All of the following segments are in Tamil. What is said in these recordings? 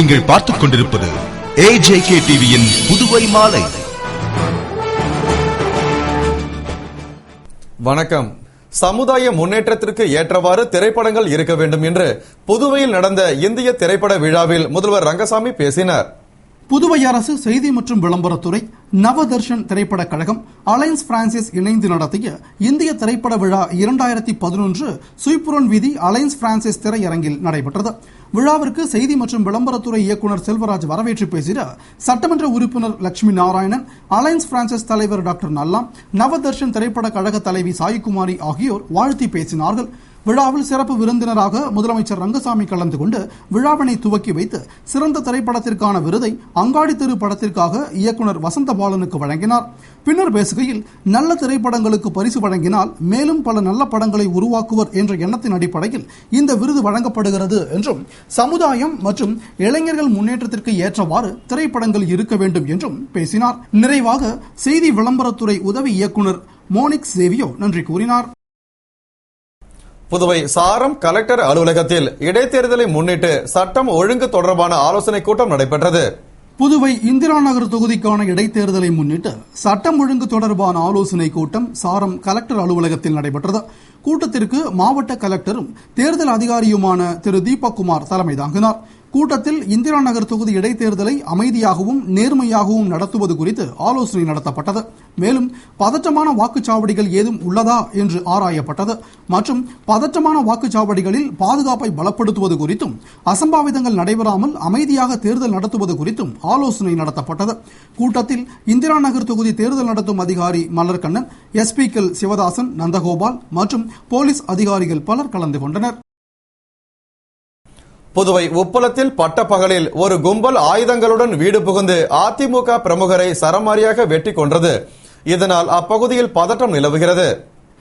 நீங்கள் பார்த்துக் கொண்டிருப்பது AJK டிவியின் புதுவை மாலை. வணக்கம். சமுதாய முன்னேற்றத்திற்கு ஏற்றவாறு திரைப்படங்கள் இருக்க வேண்டும் என்று புதுவையில் நடந்த இந்திய திரைப்பட விழாவில் முதல்வர் ரங்கசாமி பேசினார். புதுவை அரசு செய்தி மற்றும் விளம்பரத்துறை, நவதர்ஷன் திரைப்பட கழகம், அலையன்ஸ் பிரான்சிஸ் இணைந்து நடத்திய இந்திய திரைப்பட விழா 2011 சுய்புரன் வீதி அலையன்ஸ் பிரான்சிஸ் திரையரங்கில் நடைபெற்றது. விழாவிற்கு செய்தி மற்றும் விளம்பரத்துறை இயக்குநர் செல்வராஜ் வரவேற்று பேசினார். சட்டமன்ற உறுப்பினர் லட்சுமி நாராயணன், அலையன்ஸ் பிரான்சிஸ் தலைவர் டாக்டர் நல்லாம், நவதர்ஷன் திரைப்பட கழக தலைவி சாய்குமாரி ஆகியோர் வாழ்த்தி பேசினார்கள். விழாவில் சிறப்பு விருந்தினராக முதலமைச்சர் ரங்கசாமி கலந்து கொண்டு விழாவினை துவக்கி வைத்து சிறந்த திரைப்படத்திற்கான விருதை அங்காடி தெரு படத்திற்காக இயக்குநர் வசந்தபாலனுக்கு வழங்கினார். பின்னர் பேசுகையில், நல்ல திரைப்படங்களுக்கு பரிசு வழங்கினால் மேலும் பல நல்ல படங்களை உருவாக்குவர் என்ற எண்ணத்தின் அடிப்படையில் இந்த விருது வழங்கப்படுகிறது என்றும், சமுதாயம் மற்றும் இளைஞர்கள் முன்னேற்றத்திற்கு ஏற்றவாறு திரைப்படங்கள் இருக்க வேண்டும் என்றும் பேசினார். நிறைவாக செய்தி விளம்பரத்துறை உதவி இயக்குநர் மோனிக் சேவியோ நன்றி கூறினார். புதுவை சாரம் கலெக்டர் அலுவலகத்தில் இடைத்தேர்தலை முன்னிட்டு சட்டம் ஒழுங்கு தொடர்பான ஆலோசனைக் கூட்டம் நடைபெற்றது. புதுவை இந்திரா நகர் தொகுதிக்கான இடைத்தேர்தலை முன்னிட்டு சட்டம் ஒழுங்கு தொடர்பான ஆலோசனைக் கூட்டம் சாரம் கலெக்டர் அலுவலகத்தில் நடைபெற்றது. கூட்டத்திற்கு மாவட்ட கலெக்டரும் தேர்தல் அதிகாரியுமான திரு தீபக்குமார் தலைமை தாங்கினார். கூட்டத்தில் இந்திரா நகர் தொகுதி இடைத்தேர்தலை அமைதியாகவும் நேர்மையாகவும் நடத்துவது குறித்து ஆலோசனை நடத்தப்பட்டது. மேலும் பதற்றமான வாக்குச்சாவடிகள் ஏதும் உள்ளதா என்று ஆராயப்பட்டது மற்றும் பதற்றமான வாக்குச்சாவடிகளில் பாதுகாப்பை பலப்படுத்துவது குறித்தும், அசம்பாவிதங்கள் நடைபெறாமல் அமைதியாக தேர்தல் நடத்துவது குறித்தும் ஆலோசனை நடத்தப்பட்டது. கூட்டத்தில் இந்திரா நகர் தொகுதி தேர்தல் நடத்தும் அதிகாரி மலர்கண்ணன், எஸ்பிக்கள் சிவதாசன், நந்தகோபால் மற்றும் போலீஸ் அதிகாரிகள் பலர் கலந்து கொண்டனர். புதுவை உப்பளத்தில் பட்டப்பகலில் ஒரு கும்பல் ஆயுதங்களுடன் வீடு புகுந்து அதிமுக பிரமுகரை சரமாரியாக வெட்டி கொன்றது. இதனால் அப்பகுதியில் பதற்றம் நிலவுகிறது.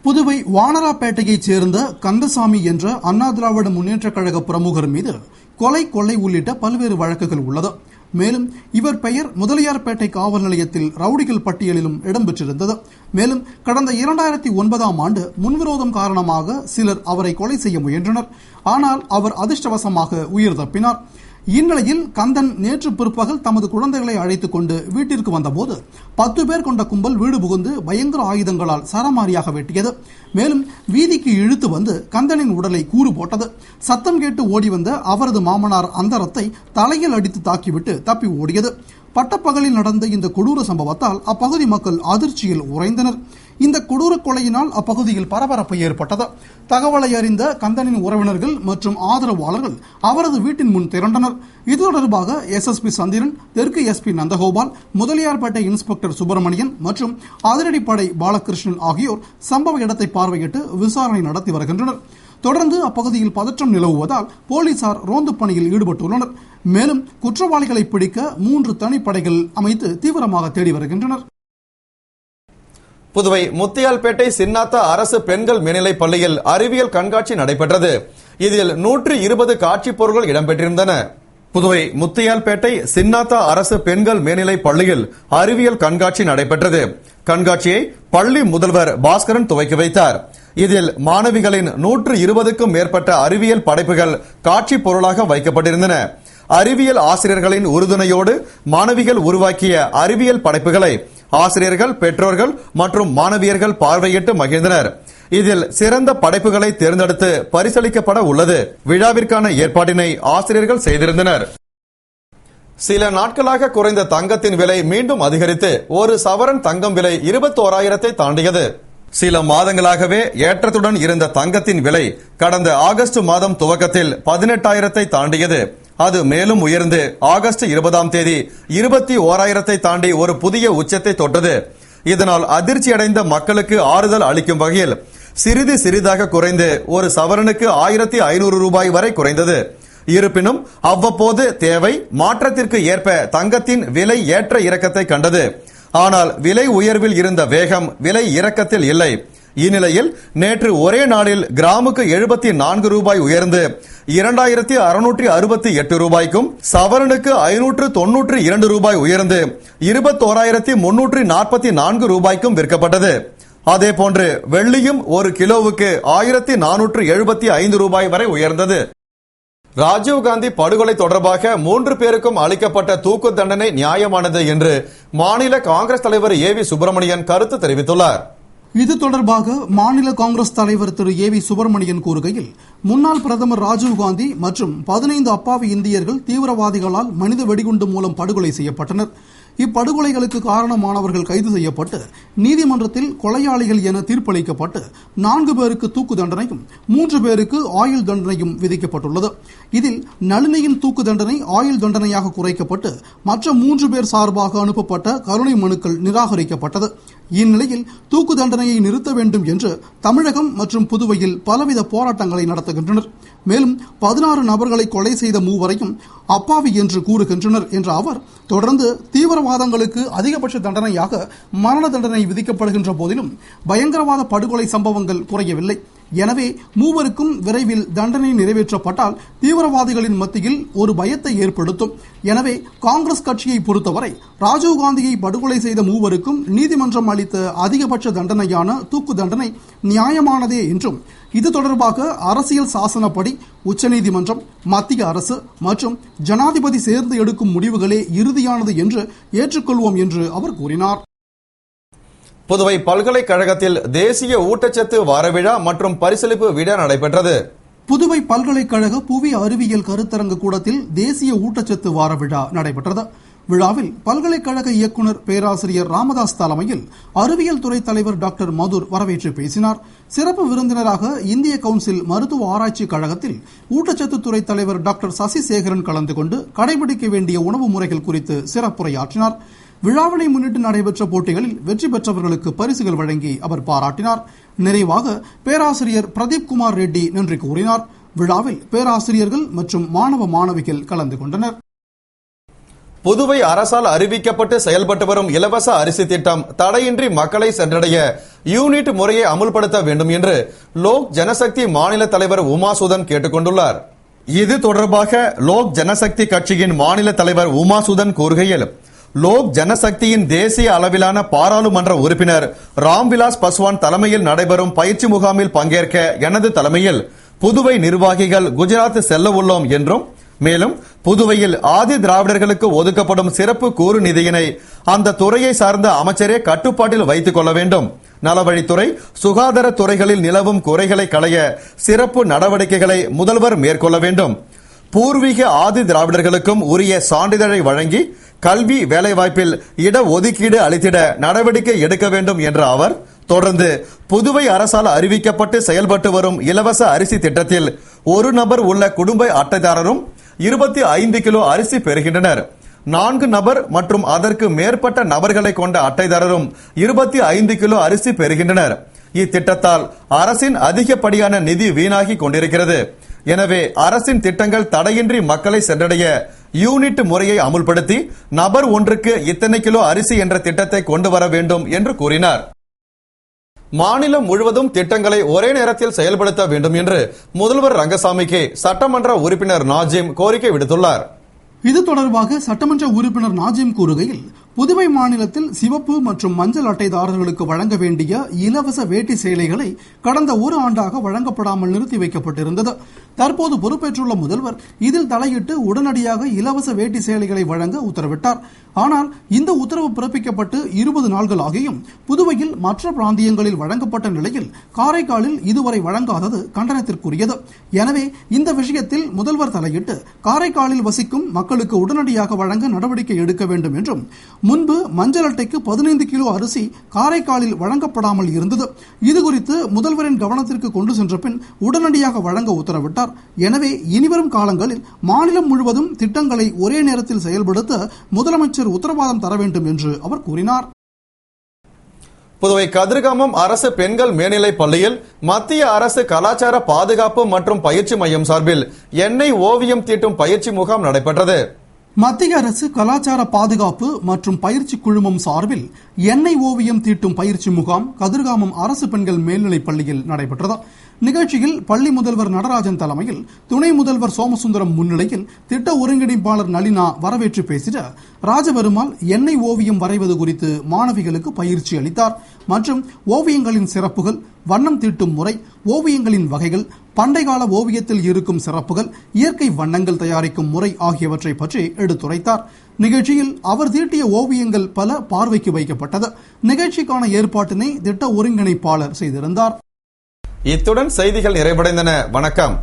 புதுவை வானராப்பேட்டையைச் சேர்ந்த கந்தசாமி என்ற அண்ணா திராவிட முன்னேற்ற கழக பிரமுகர் மீது கொள்ளை உள்ளிட்ட பல்வேறு வழக்குகள் உள்ளது. மேலும் இவர் பெயர் முதலியார்பேட்டை காவல் நிலையத்தில் ரவுடிகள் பட்டியலிலும் இடம்பெற்றிருந்தது. மேலும் கடந்த 2009ஆம் ஆண்டு முன்விரோதம் காரணமாக சிலர் அவரை கொலை செய்ய முயன்றனர். ஆனால் அவர் அதிர்ஷ்டவசமாக உயிர் தப்பினார். இந்நிலையில் கந்தன் நேற்று பிற்பகல் தமது குழந்தைகளை அழைத்துக் கொண்டு வீட்டிற்கு வந்தபோது 10 பேர் கொண்ட கும்பல் வீடு புகுந்து பயங்கர ஆயுதங்களால் சரமாரியாக வெட்டியது. மேலும் வீதிக்கு இழுத்து வந்து கந்தனின் உடலை கூறு போட்டது. சத்தம் கேட்டு ஓடி வந்த அவரது மாமனார் அந்தரத்தை தலையில் அடித்து தாக்கிவிட்டு தப்பி ஓடியது. பட்டப்பகலில் நடந்த இந்த கொடூர சம்பவத்தால் அப்பகுதி மக்கள் அதிர்ச்சியில் உறைந்தனர். இந்த கொடூர கொலையினால் அப்பகுதியில் பரபரப்பு ஏற்பட்டது. தகவலை அறிந்த கந்தனின் உறவினர்கள் மற்றும் ஆதரவாளர்கள் அவரது வீட்டின் முன் திரண்டனர். இது தொடர்பாக எஸ்எஸ்பி சந்திரன், தெற்கு எஸ்பி நந்தகோபால், முதலியார்பேட்டை இன்ஸ்பெக்டர் சுப்பிரமணியன் மற்றும் அதிரடிப்படை பாலகிருஷ்ணன் ஆகியோர் சம்பவ இடத்தை பார்வையிட்டு விசாரணை நடத்தி வருகின்றனர். தொடர்ந்து அப்பகுதியில் பதற்றம் நிலவுவதால் போலீசார் ரோந்து பணியில் ஈடுபட்டுள்ளனர். மேலும் குற்றவாளிகளை பிடிக்க 3 தனிப்படைகள் அமைத்து தீவிரமாக தேடி வருகின்றனர். புதுவை முத்தியால்பேட்டை சின்னாத்தா அரசு பெண்கள் மேல்நிலைப் பள்ளியில் அறிவியல் கண்காட்சி நடைபெற்றது. இதில் 120 காட்சி பொருட்கள் இடம்பெற்றிருந்தன. புதுவை முத்தியால்பேட்டை சின்னாத்தா அரசு பெண்கள் மேல்நிலைப் பள்ளியில் அறிவியல் கண்காட்சி நடைபெற்றது. கண்காட்சியை பள்ளி முதல்வர் பாஸ்கரன் துவக்கி வைத்தார். இதில் மாணவிகளின் 120க்கும் மேற்பட்ட அறிவியல் படைப்புகள் காட்சி பொருளாக வைக்கப்பட்டிருந்தன. அறிவியல் ஆசிரியர்களின் உறுதுணையோடு மாணவிகள் உருவாக்கிய அறிவியல் படைப்புகளை ஆசிரியர்கள், பெற்றோர்கள் மற்றும் மாணவியர்கள் பார்வையிட்டு மகிழ்ந்தனர். இதில் சிறந்த படைப்புகளை தேர்ந்தெடுத்து பரிசளிக்கப்பட உள்ளது. விழாவிற்கான ஏற்பாட்டினை ஆசிரியர்கள் செய்திருந்தனர். சில நாட்களாக குறைந்த தங்கத்தின் விலை மீண்டும் அதிகரித்து ஒரு சவரன் தங்கம் விலை 21,000 தாண்டியது. சில மாதங்களாகவே ஏற்றத்துடன் இருந்த தங்கத்தின் விலை கடந்த ஆகஸ்ட் மாதம் துவக்கத்தில் 18,000 தாண்டியது. அது மேலும் உயர்ந்து ஆகஸ்ட் 20ஆம் தேதி 21,000 தாண்டி ஒரு புதிய உச்சத்தை தொட்டது. இதனால் அதிர்ச்சியடைந்த மக்களுக்கு ஆறுதல் அளிக்கும் வகையில் சிறிது சிறிதாக குறைந்து ஒரு சவரனுக்கு 1,500 ரூபாய் வரை குறைந்தது. இருப்பினும் அவ்வப்போது தேவை மாற்றத்திற்கு ஏற்ப தங்கத்தின் விலை ஏற்ற இறக்கத்தை கண்டது. ஆனால் விலை உயர்வில் இருந்த வேகம் விலை இறக்கத்தில் இல்லை. இந்நிலையில் நேற்று ஒரே நாளில் கிராமுக்கு 74 ரூபாய் உயர்ந்து 2,668 ரூபாய்க்கும், சவரனுக்கு 592 ரூபாய் உயர்ந்து 21,344 ரூபாய்க்கும் விற்கப்பட்டது. அதேபோன்று வெள்ளியும் ஒரு கிலோவுக்கு 1,475 ரூபாய் வரை உயர்ந்தது. ராஜீவ்காந்தி படுகொலை தொடர்பாக 3 பேருக்கும் அளிக்கப்பட்ட தூக்கு தண்டனை நியாயமானது என்று மாநில காங்கிரஸ் தலைவர் ஏவி சுப்பிரமணியன் கருத்து தெரிவித்துள்ளார். இது தொடர்பாக மாநில காங்கிரஸ் தலைவர் திரு ஏவி சுப்பிரமணியன் கூறுகையில், முன்னாள் பிரதமர் ராஜீவ்காந்தி மற்றும் 15 அப்பாவி இந்தியர்கள் தீவிரவாதிகளால் மனித வெடிகுண்டு மூலம் படுகொலை செய்யப்பட்டனர். இப்படுகொலைகளுக்கு காரணமானவர்கள் கைது செய்யப்பட்டு நீதிமன்றத்தில் கொலையாளிகள் என தீர்ப்பளிக்கப்பட்டு 4 பேருக்கு தூக்கு தண்டனையும் 3 பேருக்கு ஆயுள் தண்டனையும் விதிக்கப்பட்டுள்ளது. இதில் நளினியின் தூக்கு தண்டனை ஆயுள் தண்டனையாக குறைக்கப்பட்டு மற்ற 3 பேர் சார்பாக அனுப்பப்பட்ட கருணை மனுக்கள் நிராகரிக்கப்பட்டது. இந்நிலையில் தூக்கு தண்டனையை நிறுத்த வேண்டும் என்று தமிழகம் மற்றும் புதுவையில் பலவித போராட்டங்களை நடத்துகின்றனர். மேலும் 16 நபர்களை கொலை செய்த 3 வரையும் அப்பாவி என்று கூறுகின்றனர் என்ற அவர் தொடர்ந்து தீவிரவாதங்களுக்கு அதிகபட்ச தண்டனையாக மரண தண்டனை விதிக்கப்படுகின்ற போதிலும் பயங்கரவாத படுகொலை சம்பவங்கள் குறையவில்லை. எனவே 3 விரைவில் தண்டனை நிறைவேற்றப்பட்டால் தீவிரவாதிகளின் மத்தியில் ஒரு பயத்தை ஏற்படுத்தும். எனவே காங்கிரஸ் கட்சியை பொறுத்தவரை ராஜீவ்காந்தியை படுகொலை செய்த 3 நீதிமன்றம் அளித்த அதிகபட்ச தண்டனையான தூக்கு தண்டனை நியாயமானதே என்றும், இது தொடர்பாக அரசியல் சாசனப்படி உச்சநீதிமன்றம், மத்திய அரசு மற்றும் ஜனாதிபதி சேர்ந்து எடுக்கும் முடிவுகளே இறுதியானது என்று ஏற்றுக்கொள்வோம் என்று அவர் கூறினார். புதுவை பல்கலைக்கழகத்தில் தேசிய ஊட்டச்சத்து வார விழா மற்றும் பரிசளிப்பு விழா நடைபெற்றது. புதுவை பல்கலைக்கழக புவி அறிவியல் கருத்தரங்கு கூடத்தில் தேசிய ஊட்டச்சத்து வார விழா நடைபெற்றது. விழாவில் பல்கலைக்கழக இயக்குநர் பேராசிரியர் ராமதாஸ் தலைமையில் அறிவியல் துறை தலைவர் டாக்டர் மதுர் வரவேற்று பேசினார். சிறப்பு விருந்தினராக இந்திய கவுன்சில் மருத்துவ ஆராய்ச்சி கழகத்தில் ஊட்டச்சத்து துறை தலைவர் டாக்டர் சசிசேகரன் கலந்து கொண்டு கடைபிடிக்க வேண்டிய உணவு முறைகள் குறித்து சிறப்புரையாற்றினார். விழாவினை முன்னிட்டு நடைபெற்ற போட்டிகளில் வெற்றி பெற்றவர்களுக்கு பரிசுகள் வழங்கி அவர் பாராட்டினார். நிறைவாக பேராசிரியர் பிரதீப் குமார் ரெட்டி நன்றி கூறினார். விழாவில் பேராசிரியர்கள் மற்றும் மாணவ மாணவிகள் கலந்து கொண்டனர். புதுவை அரசால் அறிவிக்கப்பட்டு செயல்பட்டு வரும் இலவச அரிசி திட்டம் தடையின்றி மக்களை சென்றடைய யூனிட் முறையை அமுல்படுத்த வேண்டும் என்று லோக் ஜனசக்தி மாநில தலைவர் உமாசுதன் கேட்டுக் கொண்டுள்ளார். இது தொடர்பாக லோக் ஜனசக்தி கட்சியின் மாநில தலைவர் உமாசுதன் கூறுகையில், லோக் ஜனசக்தியின் தேசிய அளவிலான பாராளுமன்ற உறுப்பினர் ராம்விலாஸ் பஸ்வான் தலைமையில் நடைபெறும் பயிற்சி முகாமில் பங்கேற்க எனது தலைமையில் புதுவை நிர்வாகிகள் குஜராத் செல்ல உள்ளோம் என்றும், மேலும் புதுவையில் ஆதி திராவிடர்களுக்கு ஒதுக்கப்படும் சிறப்பு கூறு நிதியினை அந்த துறையை சார்ந்த அமைச்சரே கட்டுப்பாட்டில் வைத்துக் கொள்ள வேண்டும். நலவழித்துறை, சுகாதார துறைகளில் நிலவும் குறைகளை களைய சிறப்பு நடவடிக்கைகளை முதல்வர் மேற்கொள்ள வேண்டும். பூர்வீக ஆதி திராவிடர்களுக்கும் உரிய சான்றிதழை வழங்கி கல்வி வேலைவாய்ப்பில் இட ஒதுக்கீடு அளித்திட நடவடிக்கை எடுக்க வேண்டும் என்ற அவர் தொடர்ந்து புதுவை அரசால் அறிவிக்கப்பட்டு செயல்பட்டு வரும் இலவச அரிசி திட்டத்தில் ஒரு நபர் உள்ள குடும்ப அட்டைதாரரும் 25 கிலோ அரிசி பெறுகின்றனர். 4 நபர் மற்றும் அதற்கு மேற்பட்ட நபர்களை கொண்ட அட்டைதாரரும் 25 கிலோ அரிசி பெறுகின்றனர். இத்திட்டத்தால் அரசின் அதிகப்படியான நிதி வீணாகி கொண்டிருக்கிறது. எனவே அரசின் திட்டங்கள் தடையின்றி மக்களை சென்றடைய யூனிட் முறையை அமுல்படுத்தி நபர் ஒன்றுக்கு இத்தனை கிலோ அரிசி என்ற திட்டத்தை கொண்டு வர வேண்டும் என்று கூறினார். மாநிலம் முழுவதும் திட்டங்களை ஒரே நேரத்தில் செயல்படுத்த வேண்டும் என்று முதல்வர் ரங்கசாமிக்கு சட்டமன்ற உறுப்பினர் நாஜிம் கோரிக்கை விடுத்துள்ளார். இது தொடர்பாக சட்டமன்ற உறுப்பினர் நாஜிம் கூறுகையில், புதுவை மாநிலத்தில் சிவப்பு மற்றும் மஞ்சள் அட்டைதாரர்களுக்கு வழங்க வேண்டிய இலவச வேட்டி சேலைகளை கடந்த 1 ஆண்டாக வழங்கப்படாமல் நிறுத்தி வைக்கப்பட்டிருந்தது. தற்போது பொறுப்பேற்றுள்ள முதல்வர் இதில் தலையிட்டு உடனடியாக இலவச வேட்டி சேலைகளை வழங்க உத்தரவிட்டார். ஆனால் இந்த உத்தரவு பிறப்பிக்கப்பட்டு 20 நாட்கள் ஆகியும் புதுவையில் மற்ற பிராந்தியங்களில் வழங்கப்பட்ட நிலையில் காரைக்காலில் இதுவரை வழங்காதது கண்டனத்திற்குரியது. எனவே இந்த விஷயத்தில் முதல்வர் தலையிட்டு காரைக்காலில் வசிக்கும் மக்களுக்கு உடனடியாக வழங்க நடவடிக்கை எடுக்க வேண்டும் என்றும், முன்பு மஞ்சள் அட்டைக்கு 15 கிலோ அரிசி காரைக்காலில் வழங்கப்படாமல் இருந்தது. இதுகுறித்து முதல்வரின் கவனத்திற்கு கொண்டு சென்ற பின் உடனடியாக வழங்க உத்தரவிட்டார். எனவே இனிவரும் காலங்களில் மாநிலம் முழுவதும் திட்டங்களை ஒரே நேரத்தில் செயல்படுத்த முதலமைச்சர் உத்தரவாதம் தர வேண்டும் என்று அவர் கூறினார். புதுவை கதிர்காமம் அரசு பெண்கள் மேல்நிலைப் பள்ளியில் மத்திய அரசு கலாச்சார பாதுகாப்பு மற்றும் பயிற்சி மையம் சார்பில் எண்ணெய் ஓவியம் தீட்டும் பயிற்சி முகாம் நடைபெற்றது. மத்திய அரசு கலாச்சார பாதுகாப்பு மற்றும் பயிற்சி குழுமம் சார்பில் எண்ணெய் ஓவியம் தீட்டும் பயிற்சி முகாம் கதிர்காமம் அரசு பெண்கள் மேல்நிலைப் பள்ளியில் நடைபெற்றது. நிகழ்ச்சியில் பள்ளி முதல்வர் நடராஜன் தலைமையில் துணை முதல்வர் சோமசுந்தரம் முன்னிலையில் திட்ட ஒருங்கிணைப்பாளர் நளினா வரவேற்று பேசிட ராஜபெருமாள் எண்ணெய் ஓவியம் வரைவது குறித்து மாணவிகளுக்கு பயிற்சி அளித்தார் மற்றும் ஓவியங்களின் சிறப்புகள், வண்ணம் தீட்டும் முறை, ஓவியங்களின் வகைகள், பண்டைக்கால ஓவியத்தில் இருக்கும் சிறப்புகள், இயற்கை வண்ணங்கள் தயாரிக்கும் முறை ஆகியவற்றை பற்றி எடுத்துரைத்தார். நிகழ்ச்சியில் அவர் தீட்டிய ஓவியங்கள் பல பார்வைக்கு வைக்கப்பட்டது. நிகழ்ச்சிக்கான ஏற்பாட்டினை திட்ட ஒருங்கிணைப்பாளர் செய்திருந்தார். இத்துடன் செய்திகள் நிறைவடைந்தன. வணக்கம்.